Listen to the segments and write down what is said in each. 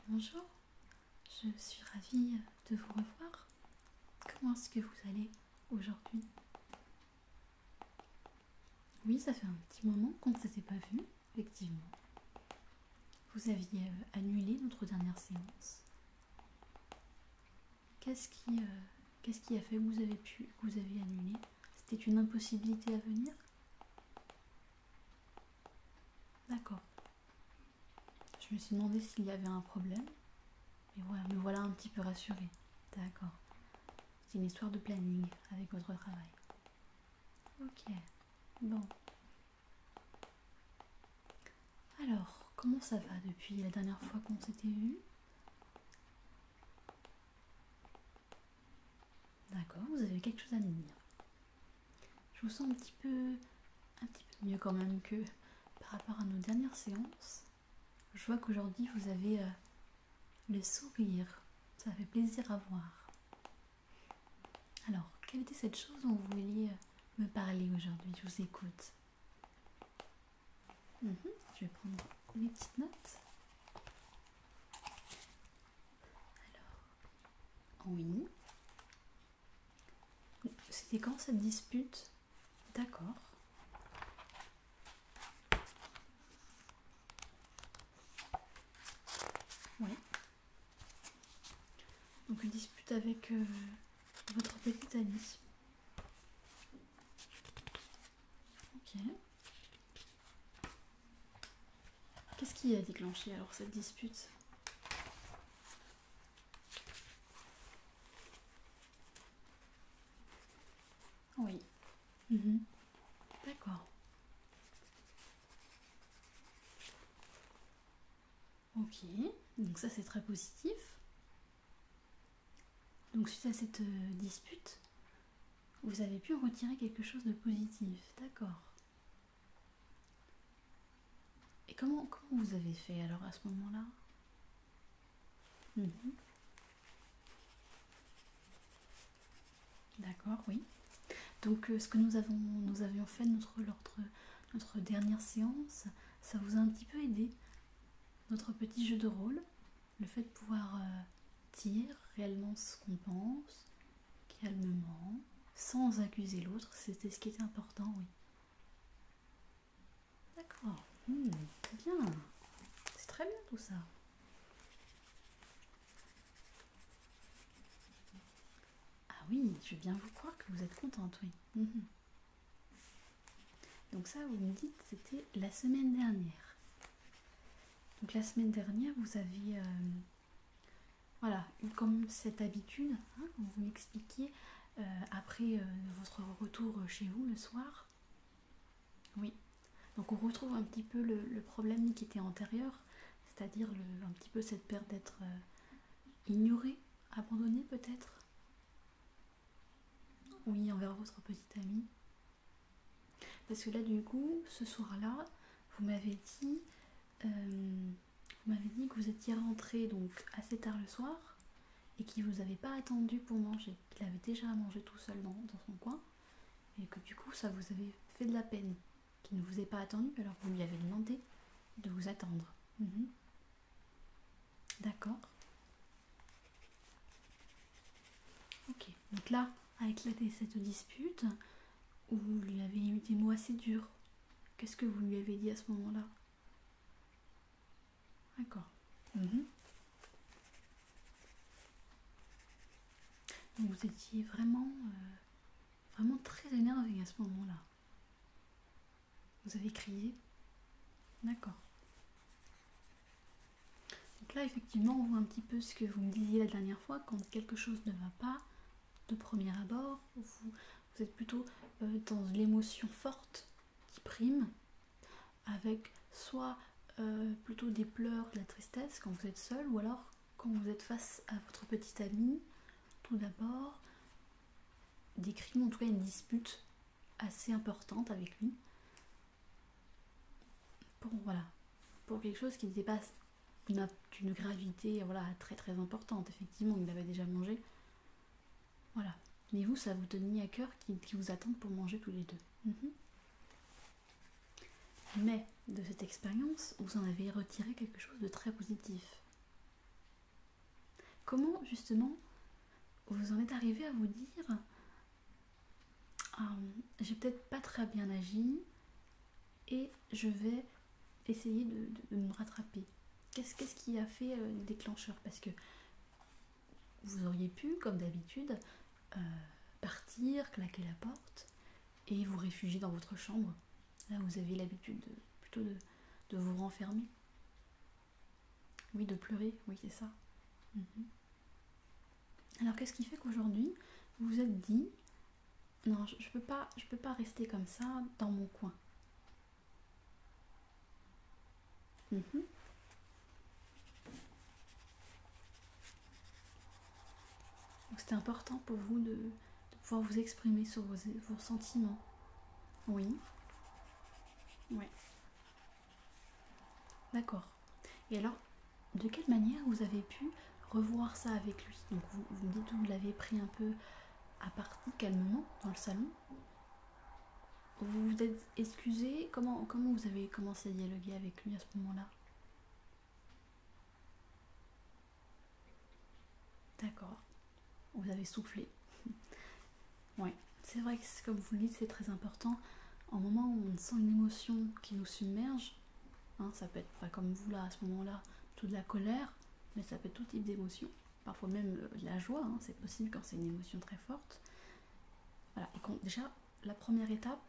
Bonjour, je suis ravie de vous revoir. Comment est-ce que vous allez aujourd'hui? Oui, ça fait un petit moment qu'on ne s'était pas vu, effectivement. Vous aviez annulé notre dernière séance. Qu'est-ce qui a fait que vous avez annulé? C'était une impossibilité à venir? D'accord. Je me suis demandé s'il y avait un problème. Mais voilà, me voilà un petit peu rassurée. D'accord. C'est une histoire de planning avec votre travail. Ok. Bon. Alors, comment ça va depuis la dernière fois qu'on s'était vu? D'accord, vous avez quelque chose à me dire. Je vous sens un petit peu mieux quand même que par rapport à nos dernières séances. Je vois qu'aujourd'hui vous avez le sourire. Ça fait plaisir à voir. Alors, quelle était cette chose dont vous vouliez me parler aujourd'hui? Je vous écoute. Je vais prendre mes petites notes. Alors, oui. C'était quand cette dispute? D'accord. Oui. Donc une dispute avec votre petite amie. Ok. Qu'est-ce qui a déclenché alors cette dispute? Oui. D'accord. Ok. Donc ça c'est très positif. Donc suite à cette dispute, vous avez pu en retirer quelque chose de positif. D'accord. Et comment vous avez fait alors à ce moment-là? D'accord, oui. Donc ce que nous avions fait notre dernière séance, ça vous a un petit peu aidé. Notre petit jeu de rôle, le fait de pouvoir dire réellement ce qu'on pense, calmement, sans accuser l'autre, c'était ce qui était important, oui. D'accord, bien, c'est très bien tout ça. Ah oui, je veux bien vous croire que vous êtes contente, oui. Donc ça, vous me dites, c'était la semaine dernière. Donc la semaine dernière, vous aviez eu comme cette habitude, comme vous m'expliquiez, après votre retour chez vous le soir. Oui. Donc on retrouve un petit peu le problème qui était antérieur, c'est-à-dire un petit peu cette peur d'être ignorée, abandonnée peut-être. Oui, envers votre petite amie. Parce que là du coup, ce soir-là, vous m'avez dit que vous étiez rentré donc assez tard le soir et qu'il vous avait pas attendu pour manger, qu'il avait déjà mangé tout seul dans son coin et que du coup ça vous avait fait de la peine, qu'il ne vous ait pas attendu alors que vous lui avez demandé de vous attendre. D'accord. Ok. Donc là a éclaté cette dispute où vous lui avez eu des mots assez durs. Qu'est-ce que vous lui avez dit à ce moment-là? D'accord. Donc vous étiez vraiment très énervé à ce moment-là. Vous avez crié? D'accord. Donc là, effectivement, on voit un petit peu ce que vous me disiez la dernière fois, quand quelque chose ne va pas, de premier abord, vous êtes plutôt dans l'émotion forte qui prime, avec soit plutôt des pleurs, de la tristesse quand vous êtes seul, ou alors quand vous êtes face à votre petite amie, tout d'abord, des cris, en tout cas une dispute assez importante avec lui, pour quelque chose qui n'était pas d'une gravité très très importante. Effectivement, il avait déjà mangé. Voilà. Mais vous, ça vous tenait à cœur qu'ils vous attendent pour manger tous les deux. Mais de cette expérience, vous en avez retiré quelque chose de très positif. comment justement vous en êtes arrivé à vous dire j'ai peut-être pas très bien agi et je vais essayer de me rattraper. Qu'est-ce qui a fait le déclencheur? Parce que vous auriez pu, comme d'habitude, partir, claquer la porte et vous réfugier dans votre chambre. Là, vous avez l'habitude plutôt de vous renfermer. Oui, de pleurer, oui, c'est ça. Alors, qu'est-ce qui fait qu'aujourd'hui, vous vous êtes dit, non, je peux pas rester comme ça dans mon coin. Donc, c'était important pour vous de pouvoir vous exprimer sur vos sentiments. Oui. Ouais. D'accord. Et alors, de quelle manière vous avez pu revoir ça avec lui? Donc vous me dites que vous l'avez pris un peu à partie calmement dans le salon. Vous vous êtes excusé? Comment vous avez commencé à dialoguer avec lui à ce moment-là? D'accord. Vous avez soufflé. Ouais. C'est vrai que comme vous le dites, c'est très important. En moment où on sent une émotion qui nous submerge, ça peut être pas comme vous là à ce moment-là, plutôt de la colère, mais ça peut être tout type d'émotion. Parfois même de la joie, c'est possible quand c'est une émotion très forte. Voilà. Et déjà, la première étape,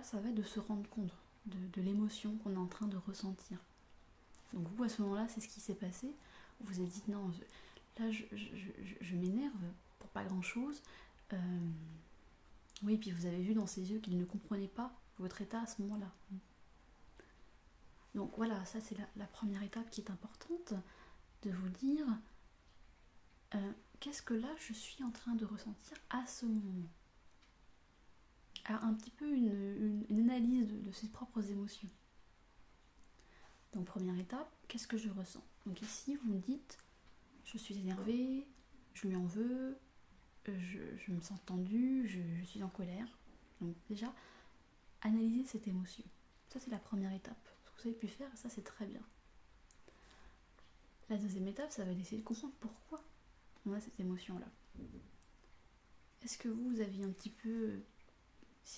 ça va être de se rendre compte de l'émotion qu'on est en train de ressentir. Donc vous, à ce moment-là, c'est ce qui s'est passé. Vous vous êtes dit, non, je m'énerve pour pas grand-chose. Oui, puis vous avez vu dans ses yeux qu'il ne comprenait pas votre état à ce moment-là. Donc voilà, ça c'est la première étape qui est importante, de vous dire qu'est-ce que là je suis en train de ressentir à ce moment. Alors, un petit peu une analyse de ses propres émotions. Donc première étape, qu'est-ce que je ressens? Donc ici vous me dites, je suis énervée, je lui en veux, je me sens tendue, je suis en colère. Donc déjà, analysez cette émotion. Ça c'est la première étape. Ce que vous avez pu faire, ça c'est très bien. La deuxième étape, ça va être d'essayer de comprendre pourquoi on a cette émotion-là. Est-ce que vous aviez un petit peu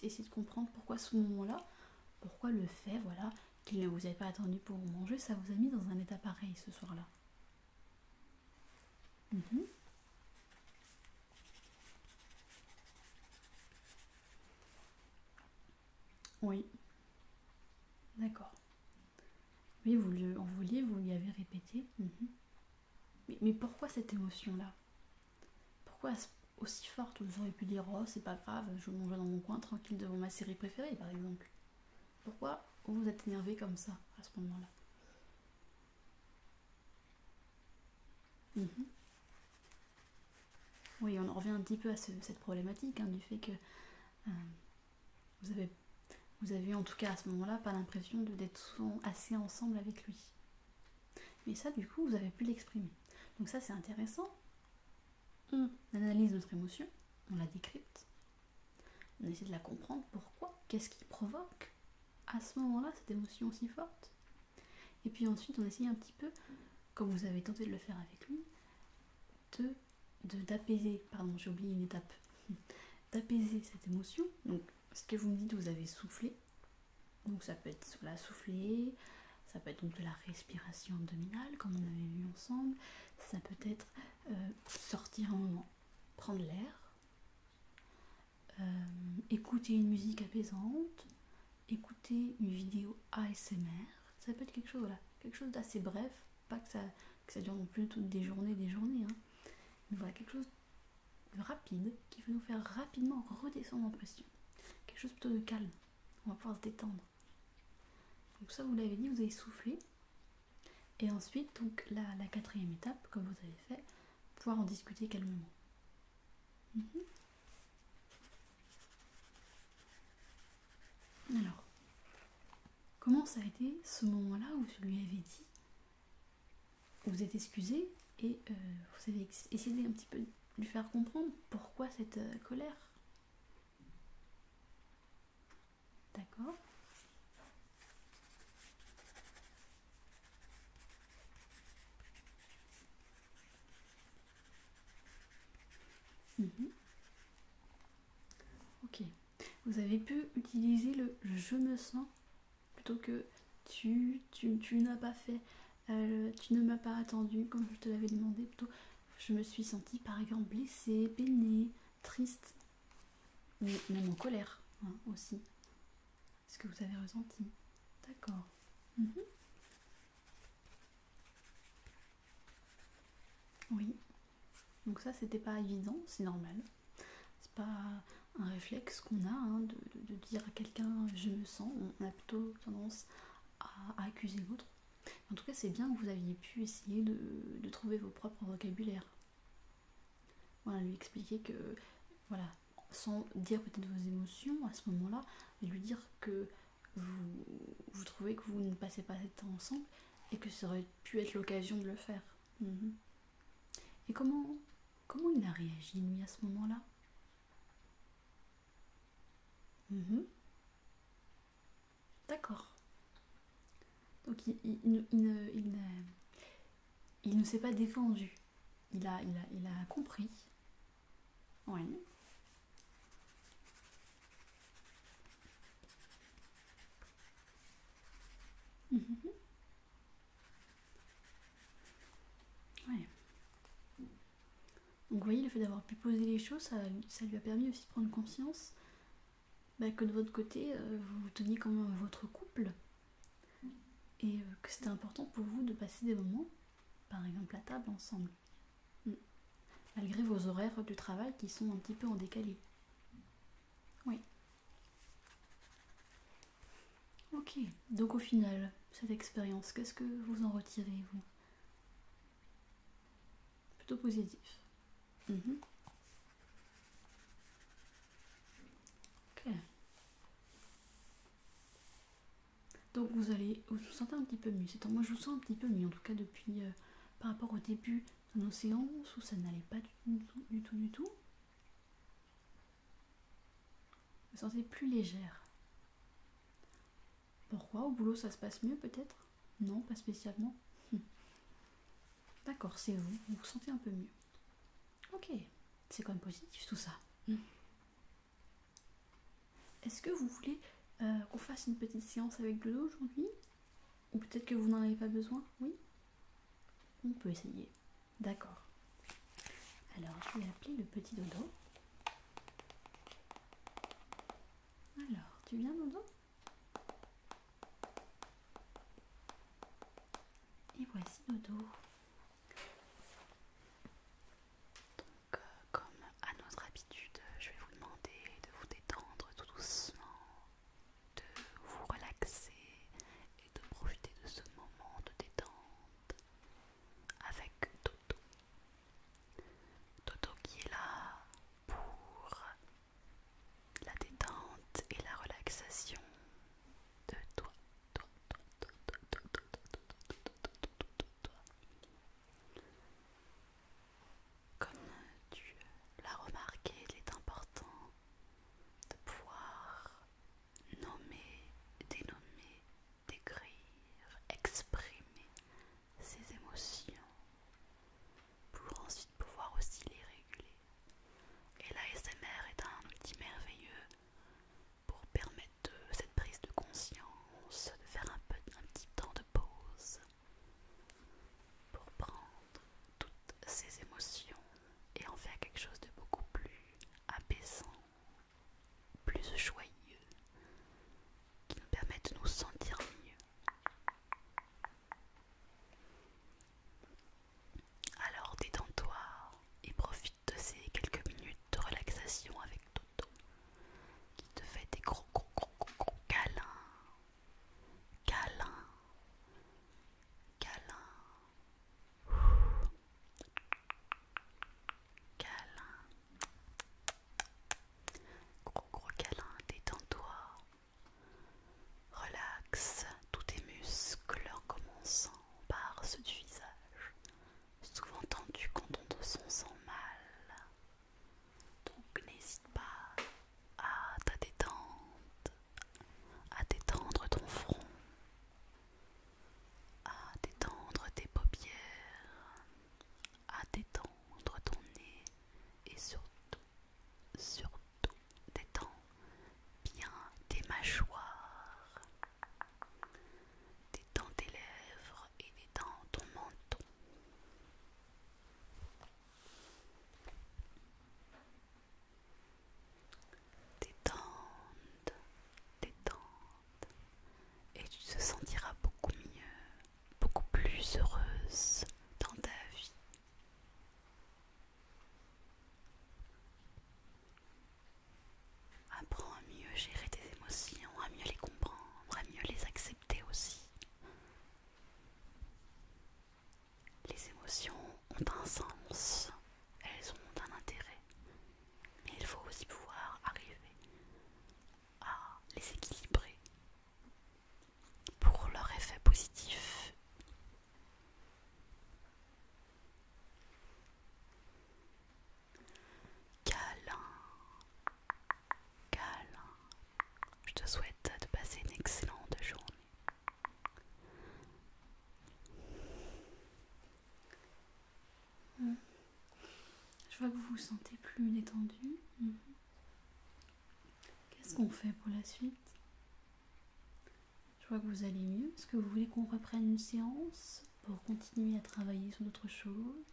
essayé de comprendre pourquoi ce moment-là, pourquoi le fait, voilà, qu'il ne vous avait pas attendu pour manger, ça vous a mis dans un état pareil ce soir-là? Oui. D'accord. Oui, vous lui avez répété. Mais pourquoi cette émotion-là? Pourquoi aussi forte? Vous auriez pu dire, oh, c'est pas grave, je mange dans mon coin tranquille devant ma série préférée, par exemple. Pourquoi vous vous êtes énervé comme ça, à ce moment-là? Oui, on en revient un petit peu à cette problématique, du fait que vous avez en tout cas à ce moment-là pas l'impression d'être souvent assez ensemble avec lui. Mais ça, du coup, vous avez pu l'exprimer. Donc ça, c'est intéressant. On analyse notre émotion, on la décrypte, on essaie de la comprendre, pourquoi, qu'est-ce qui provoque à ce moment-là cette émotion aussi forte. Et puis ensuite, on essaye un petit peu, comme vous avez tenté de le faire avec lui, d'apaiser, pardon, j'ai oublié une étape, d'apaiser cette émotion. Donc, ce que vous me dites, vous avez soufflé. Donc ça peut être la souffler, ça peut être donc de la respiration abdominale, comme on avait vu ensemble. Ça peut être sortir un moment, prendre l'air, écouter une musique apaisante, écouter une vidéo ASMR. Ça peut être quelque chose d'assez bref, pas que ça dure non plus toutes des journées. Mais voilà, quelque chose de rapide qui va nous faire rapidement redescendre en pression. Quelque chose plutôt de calme. On va pouvoir se détendre. Donc ça, vous l'avez dit, vous avez soufflé. Et ensuite, donc la quatrième étape, comme vous avez fait, pouvoir en discuter calmement. Alors, comment ça a été ce moment-là où je lui avais dit, vous êtes excusé et vous avez essayé un petit peu de lui faire comprendre pourquoi cette colère? D'accord. Ok. Vous avez pu utiliser le je me sens plutôt que tu n'as pas fait, tu ne m'as pas attendu comme je te l'avais demandé. Plutôt, je me suis sentie par exemple blessée, peinée, triste, mais même en colère hein, aussi. Ce que vous avez ressenti. D'accord. Mhm. Oui. Donc ça, c'était pas évident, c'est normal. C'est pas un réflexe qu'on a hein, de dire à quelqu'un je me sens. On a plutôt tendance à accuser l'autre. En tout cas, c'est bien que vous aviez pu essayer de trouver vos propres vocabulaires. Voilà, lui expliquer que, voilà, sans dire peut-être vos émotions à ce moment-là, mais lui dire que vous trouvez que vous ne passez pas assez de temps ensemble et que ça aurait pu être l'occasion de le faire. Mhm. Et comment il a réagi, lui, à ce moment-là? Mhm. D'accord. Donc il ne s'est pas défendu. Il a compris. Oui. Mhm. Ouais. Donc vous voyez, le fait d'avoir pu poser les choses, ça lui a permis aussi de prendre conscience bah, que de votre côté, vous teniez quand même à votre couple et que c'était important pour vous de passer des moments, par exemple à table ensemble, mm. Malgré vos horaires du travail qui sont un petit peu en décalé. Oui. Ok. Donc au final, cette expérience, qu'est-ce que vous en retirez, vous? Plutôt positif. Mhm. Ok. Donc vous vous sentez un petit peu mieux. Moi je vous sens un petit peu mieux, en tout cas depuis par rapport au début de nos séances où ça n'allait pas du tout. Vous vous sentez plus légère. Pourquoi? Au boulot ça se passe mieux peut-être? Non, pas spécialement. D'accord, c'est vous vous sentez un peu mieux. Ok, c'est quand même positif tout ça. Est-ce que vous voulez qu'on fasse une petite séance avec Dodo aujourd'hui? Ou peut-être que vous n'en avez pas besoin? Oui? On peut essayer. D'accord. Alors je vais appeler le petit Dodo. Alors, tu viens Dodo? Et voici Dodo. Donc, comme à notre habitude, je vais vous demander de vous détendre tout doucement, de vous relaxer et de profiter de ce moment de détente avec Dodo. Dodo qui est là pour la détente et la relaxation de toi. d'un sens, elles ont un intérêt, mais il faut aussi pouvoir arriver à les équilibrer pour leur effet positif. Câlin, câlin. Je te souhaite de passer une excellente journée. Je vois que vous vous sentez plus détendu. Qu'est-ce qu'on fait pour la suite? Je vois que vous allez mieux. Est-ce que vous voulez qu'on reprenne une séance pour continuer à travailler sur d'autres choses?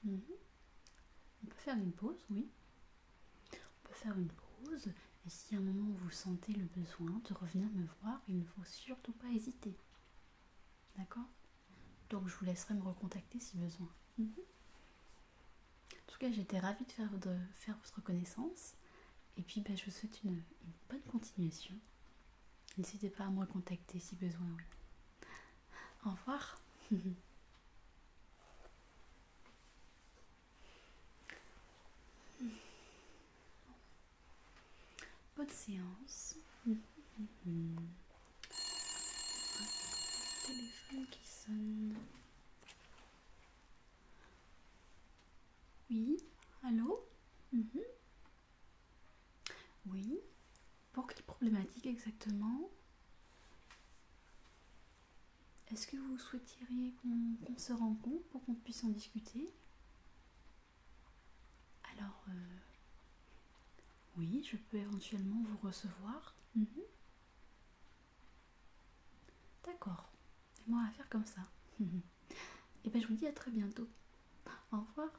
On peut faire une pause, oui. On peut faire une pause. Et si à un moment vous sentez le besoin de revenir me voir, il ne faut surtout pas hésiter. D'accord? Donc je vous laisserai me recontacter si besoin. En tout cas, j'étais ravie de faire votre connaissance. Et puis, je vous souhaite une bonne continuation. N'hésitez pas à me recontacter si besoin. Oui. Au revoir. Bonne séance. Téléphone qui sonne. Oui, allô? Oui. Pour quelle problématique exactement? Est-ce que vous souhaiteriez qu'on se rencontre pour qu'on puisse en discuter? Alors, oui, je peux éventuellement vous recevoir. D'accord. C'est moi à faire comme ça. Et je vous dis à très bientôt. Au revoir.